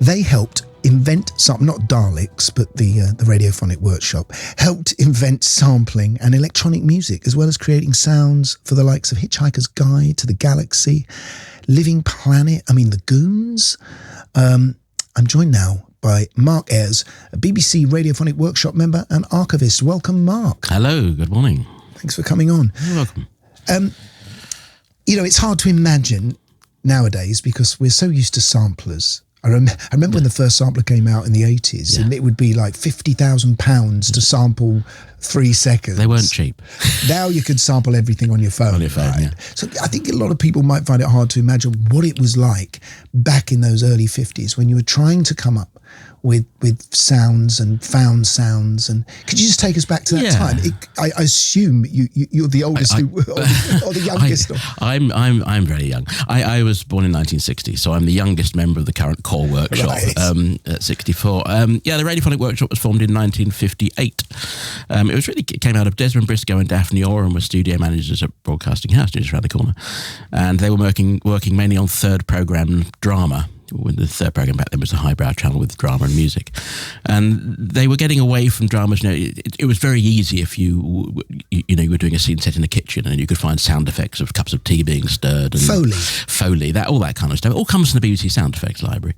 They helped invent not Daleks, but the Radiophonic workshop helped invent sampling and electronic music, as well as creating sounds for the likes of Hitchhiker's Guide to the Galaxy, Living Planet, the Goons. I'm joined now by Mark Ayres, a BBC Radiophonic workshop member and archivist. Welcome, Mark. Hello, good morning. Thanks for coming on. You're welcome. It's hard to imagine nowadays because we're so used to samplers. I remember when the first sampler came out in the 80s, and it would be like £50,000 to sample 3 seconds. They weren't cheap. Now you could sample everything on your phone. Right? Yeah. So I think a lot of people might find it hard to imagine what it was like back in those early 50s when you were trying to come up with sounds and found sounds. And could you just take us back to that time? I assume you're the oldest or the youngest. I'm very young. I was born in 1960, so I'm the youngest member of the current core workshop at 64. The Radiophonic workshop was formed in 1958. It came out of Desmond Briscoe and Daphne Oram were studio managers at Broadcasting House, just around the corner, and they were working mainly on third programme drama. When the third programme back then was a highbrow channel with drama and music, and they were getting away from dramas. It was very easy if you were doing a scene set in a kitchen and you could find sound effects of cups of tea being stirred and Foley, all that kind of stuff. It all comes from the BBC sound effects library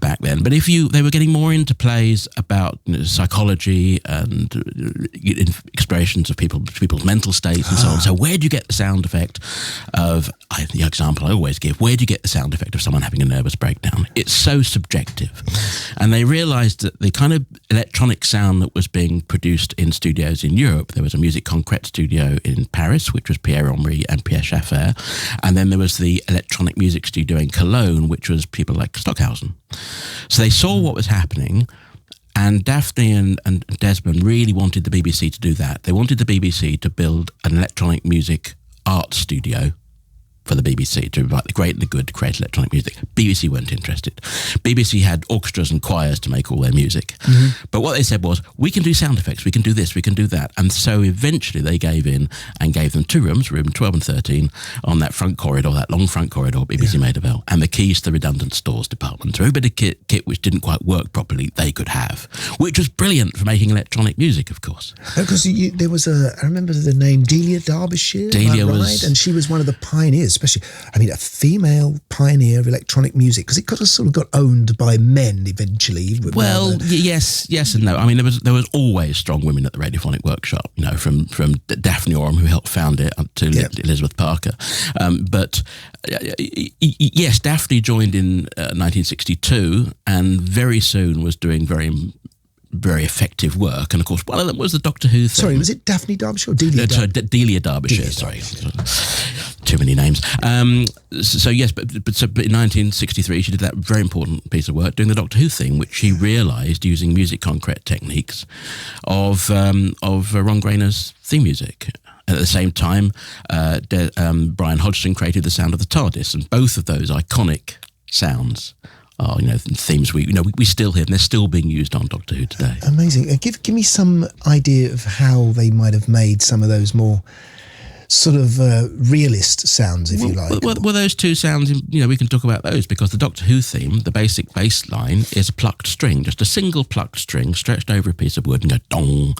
back then. But they were getting more into plays about psychology and explorations of people's mental states and so on. So where do you get the sound effect of the example I always give? Where do you get the sound effect of someone having a nervous breakdown? It's so subjective. And they realised that the kind of electronic sound that was being produced in studios in Europe, there was a Musique Concrète studio in Paris, which was Pierre Henry and Pierre Schaeffer, and then there was the electronic music studio in Cologne, which was people like Stockhausen. So they saw what was happening, and Daphne and Desmond really wanted the BBC to do that. They wanted the BBC to build an electronic music art studio for the BBC, to invite the great and the good to create electronic music. BBC weren't interested. BBC had orchestras and choirs to make all their music. Mm-hmm. But what they said was, we can do sound effects, we can do this, we can do that. And so eventually they gave in and gave them 2 rooms, room 12 and 13, on that front corridor, that long front corridor BBC made available, and the keys to the redundant stores department. So every bit of kit which didn't quite work properly, they could have, which was brilliant for making electronic music, of course. Because there was I remember the name Delia Derbyshire, and she was one of the pioneers, especially, a female pioneer of electronic music, because it got owned by men eventually. Well, yes and no. There was always strong women at the Radiophonic workshop, from Daphne Oram, who helped found it, up to Elizabeth Parker. But yes, Daphne joined in 1962 and very soon was doing very effective work, and of course one of them was the Doctor Who thing. Sorry, was it Daphne Derbyshire or Delia? Delia Derbyshire. Sorry, too many names. So yes, but in 1963 she did that very important piece of work doing the Doctor Who thing, which she realised using Musique Concrète techniques of Ron Grainer's theme music. At the same time, Brian Hodgson created the sound of the TARDIS, and both of those iconic sounds are, themes we still hear, and they're still being used on Doctor Who today. Amazing. Give me some idea of how they might have made some of those more sort of realist sounds, if you like. Well, those two sounds, we can talk about those, because the Doctor Who theme, the basic bass line, is a plucked string, just a single plucked string stretched over a piece of wood and go dong.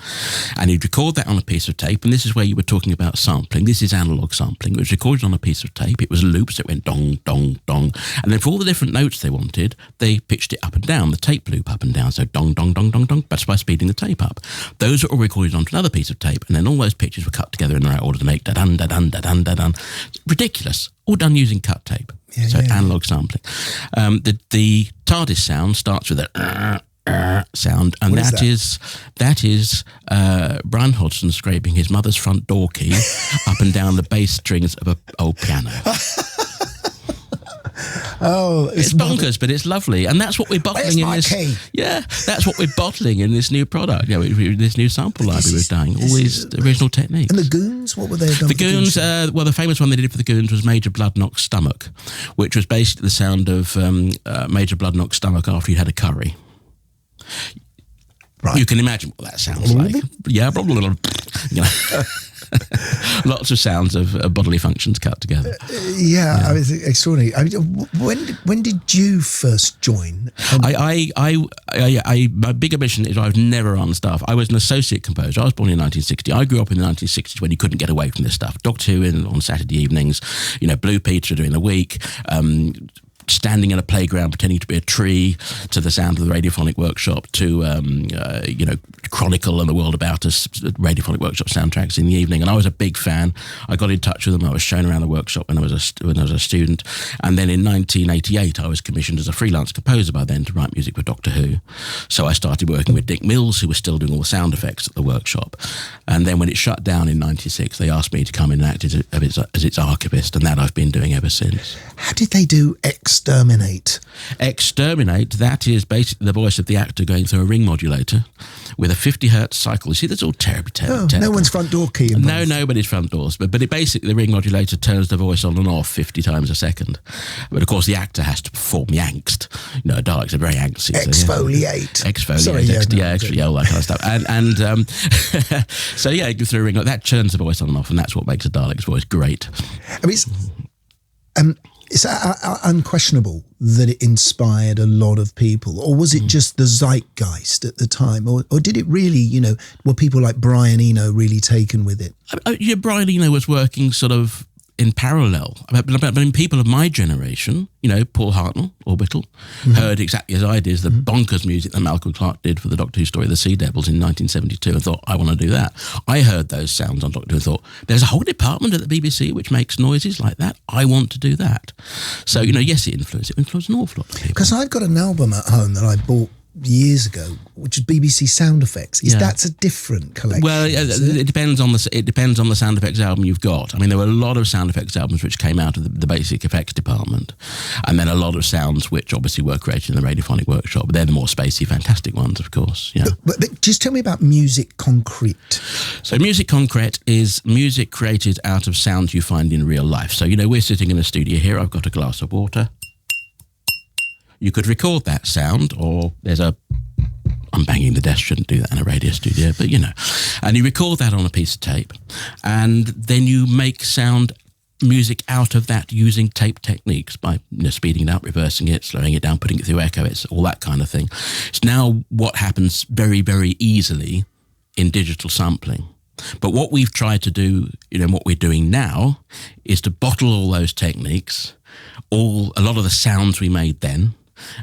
And you'd record that on a piece of tape, and this is where you were talking about sampling. This is analogue sampling. It was recorded on a piece of tape. It was looped, so it went dong, dong, dong. And then for all the different notes they wanted, they pitched it up and down, the tape loop up and down, so dong, dong, dong, dong, dong. That's by speeding the tape up. Those were all recorded onto another piece of tape, and then all those pitches were cut together in the right order to make da-dun, da-dun, da-dun, da-dun. Ridiculous. All done using cut tape. Analog sampling. The TARDIS sound starts with a sound, and that is Brian Hodgson scraping his mother's front door key up and down the bass strings of an old piano. Oh, it's bonkers, but it's lovely, and that's what we're bottling in this. Key? Yeah, that's what we're bottling in this new product. This new sample library we're doing. All these original techniques. And the Goons, what were they done? The Goons, the famous one they did for the Goons was Major Bloodknock's Stomach, which was basically the sound of Major Bloodknock's stomach after he'd had a curry. Right. You can imagine what that sounds like. Yeah, Lots of sounds of bodily functions cut together. I mean, it's extraordinary. I mean, when did you first join? My big omission is I've never run stuff. I was an associate composer. I was born in 1960. I grew up in the 1960s when you couldn't get away from this stuff. Doctor Who on Saturday evenings, Blue Peter during the week, standing in a playground pretending to be a tree to the sound of the Radiophonic Workshop, to Chronicle and the World About Us Radiophonic Workshop soundtracks in the evening. And I was a big fan. I got in touch with them. I was shown around the workshop when I was a student. And then in 1988, I was commissioned as a freelance composer by then to write music for Doctor Who. So I started working with Dick Mills, who was still doing all the sound effects at the workshop. And then when it shut down in 96, they asked me to come in and act as its archivist, and that I've been doing ever since. How did they do Exterminate? Exterminate, that is basically the voice of the actor going through a ring modulator with a 50 hertz cycle. You see, that's all terribly technical. No one's front door key involved. No, nobody's front doors. But it basically, the ring modulator turns the voice on and off 50 times a second. But of course, the actor has to perform the angst. Daleks are very angsty. Exfoliate. All that kind of stuff. And so you go through a ring, that turns the voice on and off, and that's what makes a Dalek's voice great. I mean, it's unquestionable that it inspired a lot of people, or was it just the zeitgeist at the time, or did it really, were people like Brian Eno really taken with it? Brian Eno was working sort of in parallel. But in people of my generation, Paul Hartnell, Orbital, heard exactly as I did the bonkers music that Malcolm Clarke did for the Doctor Who story, The Sea Devils, in 1972, and thought, I want to do that. I heard those sounds on Doctor Who and thought, there's a whole department at the BBC which makes noises like that. I want to do that. So, yes, it influenced an awful lot of people. Because I've got an album at home that I bought years ago, which is BBC Sound Effects. That's a different collection? Well, it depends on the sound effects album you've got. I mean, there were a lot of sound effects albums which came out of the basic effects department, and then a lot of sounds which obviously were created in the Radiophonic Workshop. But they're the more spacey, fantastic ones, of course. Yeah. But just tell me about Music Concrete. So Music Concrete is music created out of sounds you find in real life. So we're sitting in a studio here. I've got a glass of water. You could record that sound, or I'm banging the desk, shouldn't do that in a radio studio, but and you record that on a piece of tape, and then you make sound music out of that using tape techniques by speeding it up, reversing it, slowing it down, putting it through echo, it's all that kind of thing. It's now what happens very, very easily in digital sampling. But what we've tried to do, what we're doing now, is to bottle all those techniques, a lot of the sounds we made then,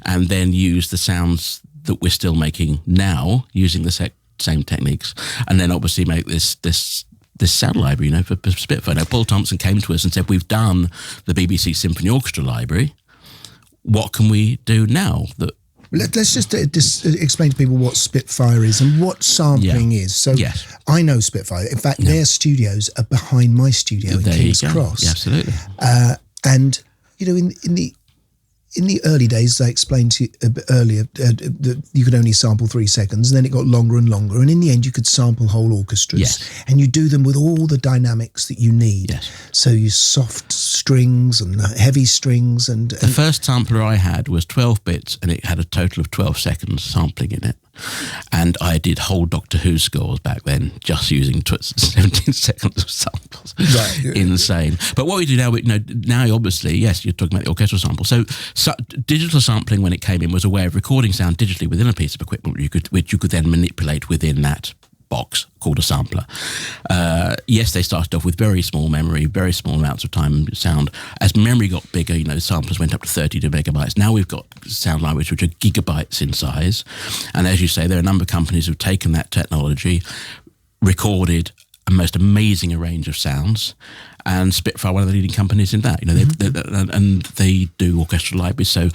and then use the sounds that we're still making now using the same techniques, and then obviously make this sound library, for Spitfire. Now, Paul Thompson came to us and said, we've done the BBC Symphony Orchestra library. What can we do now? Let's just explain to people what Spitfire is and what sampling is. So I know Spitfire. In fact, their studios are behind my studio in King's Cross. Yeah, absolutely. And, in the early days, I explained to you earlier that you could only sample 3 seconds, and then it got longer and longer. And in the end, you could sample whole orchestras, and you do them with all the dynamics that you need. Yes. So you soft strings and heavy strings. And the first sampler I had was 12 bits, and it had a total of 12 seconds sampling in it. And I did whole Doctor Who scores back then just using 17 seconds of samples. Right. Insane. But what we do now, now obviously, yes, you're talking about the orchestral sample. So digital sampling, when it came in, was a way of recording sound digitally within a piece of equipment which you could then manipulate within that box called a sampler. Yes, they started off with very small memory, very small amounts of time sound. As memory got bigger, samplers went up to 32 megabytes. Now we've got sound libraries which are gigabytes in size. And as you say, there are a number of companies who've taken that technology, recorded a most amazing range of sounds, and Spitfire, one of the leading companies in that. They do orchestral libraries. So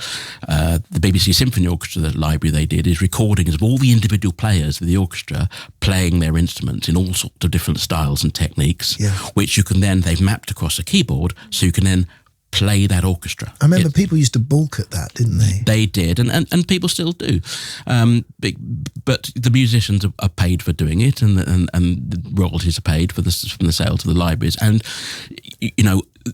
the BBC Symphony Orchestra library they did is recordings of all the individual players of the orchestra playing their instruments in all sorts of different styles and techniques, which you can then, they've mapped across a keyboard, so you can then play that orchestra. I remember people used to balk at that, didn't they? They did, and people still do. But the musicians are paid for doing it, and the royalties are paid from the sale to the libraries. And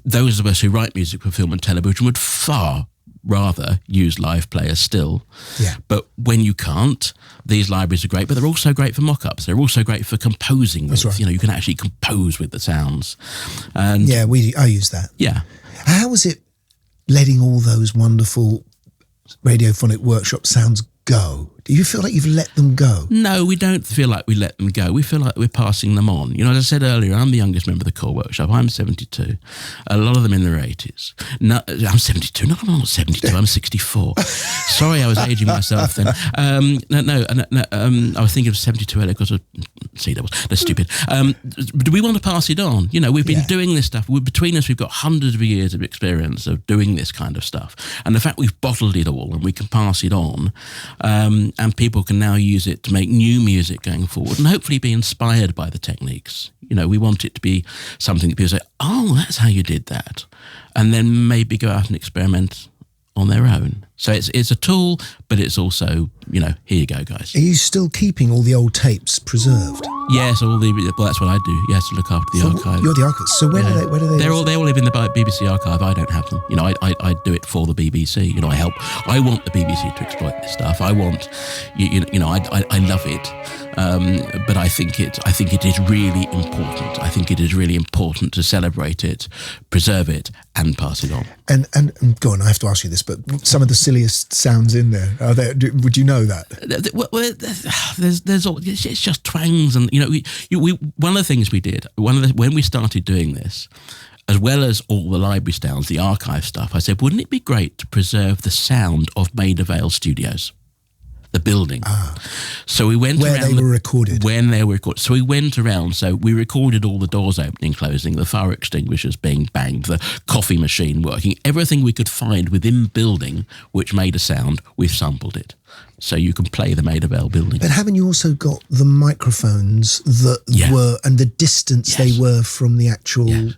those of us who write music for film and television would far rather use live players still. Yeah. But when you can't, these libraries are great, but they're also great for mock-ups. They're also great for composing with. That's right. You know, you can actually compose with the sounds. And Yeah, I use that. yeah. How was it letting all those wonderful radiophonic workshop sounds go? Do you feel like you've let them go? No, we don't feel like we let them go. We feel like we're passing them on. You know, as I said earlier, I'm the youngest member of the core workshop. I'm 72. A lot of them in their 80s. No, I'm 72. No, I'm not 72. I'm 64. Sorry, I was aging myself then. I was thinking of 72 earlier because of C-doubles. That's stupid. Do we want to pass it on? You know, we've been doing this stuff. Between us, we've got hundreds of years of experience of doing this kind of stuff. And the fact we've bottled it all and we can pass it on, and people can now use it to make new music going forward and hopefully be inspired by the techniques. You know, we want it to be something that people say, oh, that's how you did that. And then maybe go out and experiment on their own. So it's a tool, but it's also, you know, here you go, guys. Are you still keeping all the old tapes preserved? Yes, well, that's what I do. Yes, to look after the archive. You're the archivist. So where do they? They all live in the BBC archive. I don't have them. You know, I do it for the BBC. You know, I want the BBC to exploit this stuff. I want, I love it. But I think it is really important. I think it is really important to celebrate it, preserve it, and pass it on. And go on, I have to ask you this, but some of the silliest sounds in there, are there? Would you know that? There's all, it's just twangs, and you know, we one of the things we did when we started doing this, as well as all the library sounds, the archive stuff, I said, wouldn't it be great to preserve the sound of Maida Vale Studios? The building. So we went where around. They were recorded. When they were recorded. So we went around, so we recorded all the doors opening, closing, the fire extinguishers being banged, the coffee machine working, everything we could find within building which made a sound, we've sampled it. So you can play the Maida Vale building. But haven't you also got the microphones that were, and the distance they were from the actual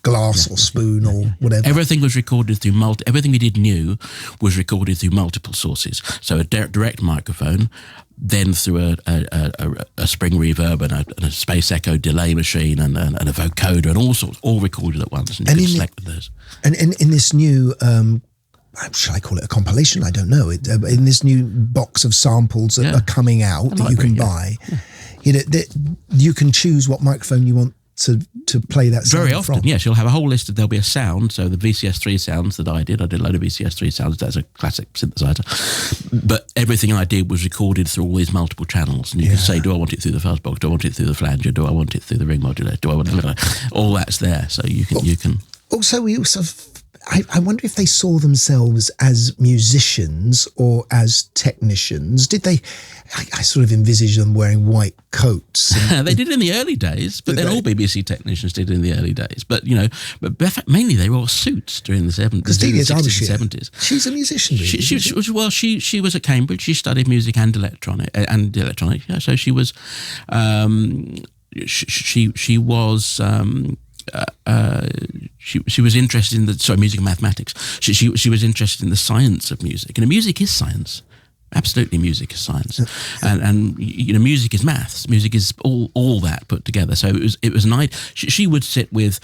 glass or spoon or whatever? Everything was recorded through everything we did new was recorded through multiple sources. So a direct microphone, then through a spring reverb and a space echo delay machine and a vocoder and all sorts, all recorded at once. And you could select those. And in this new... shall I call it a compilation? I don't know. In this new box of samples that are coming out that you can buy, you know, you can choose what microphone you want to play that sound very often from. Yes, you'll have a whole list there'll be a sound. So the VCS3 sounds that I did a load of VCS3 sounds. That's a classic synthesizer, but everything I did was recorded through all these multiple channels, and you can say, do I want it through the fuzz box, do I want it through the flanger, do I want it through the ring modulator, do I want it, all that's there, so you can also we also I wonder if they saw themselves as musicians or as technicians. Did they? I sort of envisage them wearing white coats. They did in the early days, but then all BBC technicians did in the early days. But you know, mainly they wore suits during the 70s, because Delia 60s and 70s. She's a musician. She was at Cambridge. She studied music and electronic. Yeah, so she was. She was. She was interested in music and mathematics. She was interested in the science of music. And music is science. Absolutely, music is science. And you know, music is maths. Music is all that put together. So it was an idea. She would sit with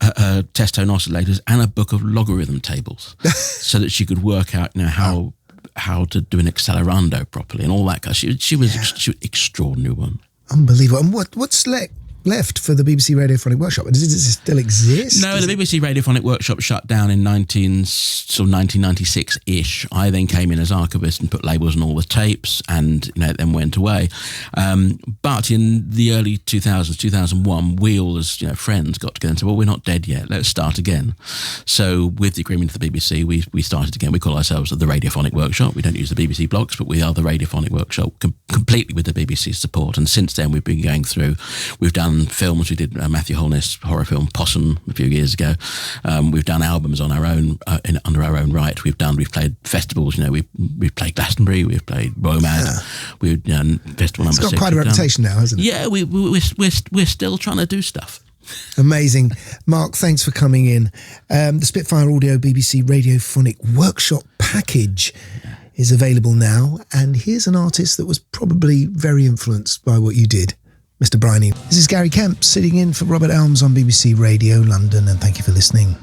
her test tone oscillators and a book of logarithm tables so that she could work out, you know, how to do an accelerando properly and all that. She was an extraordinary woman. Unbelievable. And what's left for the BBC Radiophonic Workshop? Does it still exist? No, the BBC Radiophonic Workshop shut down in 1996-ish. I then came in as archivist and put labels on all the tapes, and you know, then went away. But in the early 2000s, 2001, we all as friends got together and said, well, we're not dead yet, let's start again. So with the agreement of the BBC, we started again. We call ourselves the Radiophonic Workshop. We don't use the BBC blocks, but we are the Radiophonic Workshop, completely with the BBC's support. And since then, we've been going through, we've done films. We did Matthew Holness' horror film Possum a few years ago. We've done albums on our own, under our own right. We've played festivals. We've played Glastonbury. We've played Romad. We've done Festival Number 6. It's got quite a reputation now, hasn't it? Yeah, we're still trying to do stuff. Amazing. Mark, thanks for coming in. The Spitfire Audio BBC Radiophonic Workshop package is available now, and here's an artist that was probably very influenced by what you did, Mr. Briney. This is Gary Kemp sitting in for Robert Elms on BBC Radio London, and thank you for listening.